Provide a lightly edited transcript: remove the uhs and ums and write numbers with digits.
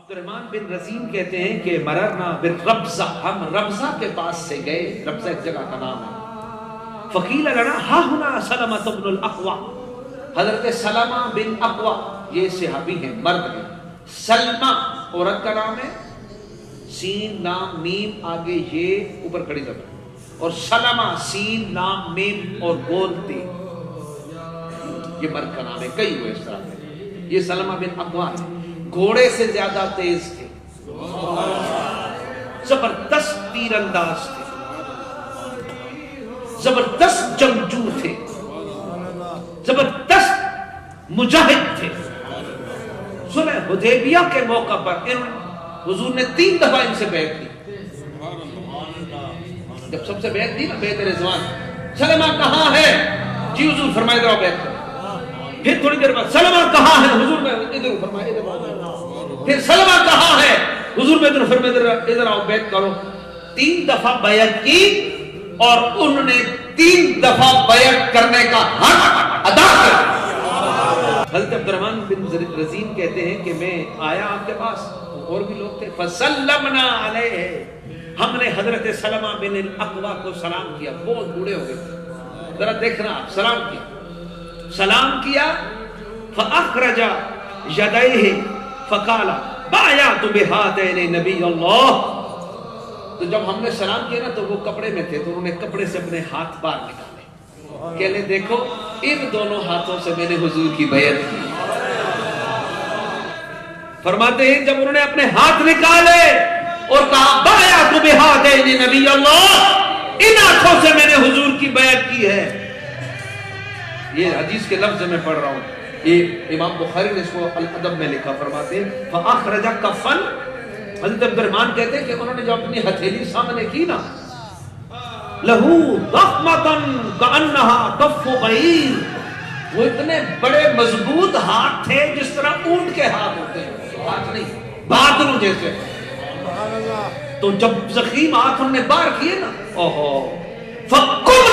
عبد الرحمن بن رزین کہتے ہیں کہ مررنا بالربزہ، ہم ربزہ کے پاس سے گئے، ربزہ ایک جگہ کا نام ہے، فقیل لنا ہا ہنا سلمہ بن الاقوع، حضرت سلمہ بن اقوع یہ صحابی ہیں، مرد ہیں، سلمہ عورت کا نام ہے، سین لام میم آگے یہ اوپر کھڑی زبر، اور سلمہ سین لام میم اور گول تے، یہ مرد کا نام ہے، کئی ہوئے اس طرح سے۔ یہ سلمہ بن اقوع ہے، گھوڑے سے زیادہ تیز تھے، زبردست تیر انداز تھے، زبردست جنگجو تھے، زبردست مجاہد تھے۔ صلح حدیبیہ کے موقع پر حضور نے 3 دفعہ ان سے بیعت کی۔ جب سب سے بیعت دی نا، بیعت رضوان، سلمہ کہاں ہے؟ جی حضور فرمائے ادھر آؤ بیعت کرو۔ پھر تھوڑی دیر بعد سلمہ کہاں ہے؟ حضور میں ادھر فرمائے ادھر آؤ۔ پھر سلمہ کہاں ہے؟ حضور میں ادھر فرمائے ادھر آؤ بیعت کرو۔ 3 دفعہ بیعت کی اور انہوں نے 3 دفعہ بیعت کرنے کا حق ادا کیا۔ حضرت عبد الرحمن بن رزین کہتے ہیں کہ میں آیا آپ کے پاس، اور بھی لوگ تھے، فسلمنا علیہ، ہم نے حضرت سلمہ بن الاقوع کو سلام کیا، بہت بوڑھے ہو گئے تھے، ذرا دیکھنا آپ، سلام کیا، فاخرج یدیہ فقال بایعت بہذین نبی اللہ، تو جب ہم نے سلام کیا نا تو وہ کپڑے میں تھے، تو انہوں نے کپڑے سے اپنے ہاتھ باہر نکالے، کہنے دیکھو ان دونوں ہاتھوں سے میں نے حضور کی بیعت کی۔ فرماتے ہیں جب انہوں نے اپنے ہاتھ نکالے اور کہا بایعت بہذین نبی اللہ، ان ہاتھوں سے میں نے حضور کی بیعت کی ہے۔ یہ حدیث کے لفظ میں پڑھ رہا ہوں، یہ امام بخاری نے اس کو الادب میں لکھا، فرماتے ہیں فاخرج کفن، حضرت عبد الرحمن کہتے ہیں کہ انہوں نے جب اپنی ہتھیلی سامنے کی نا، لہو ضخمۃ کانھا کف بعیر، وہ اتنے بڑے مضبوط ہاتھ تھے جس طرح اونٹ کے ہاتھ ہوتے ہیں، ہاتھ نہیں بادلوں جیسے۔ تو جب زخیم ہاتھ ہم نے باہر کیے نا، اوہو، فکل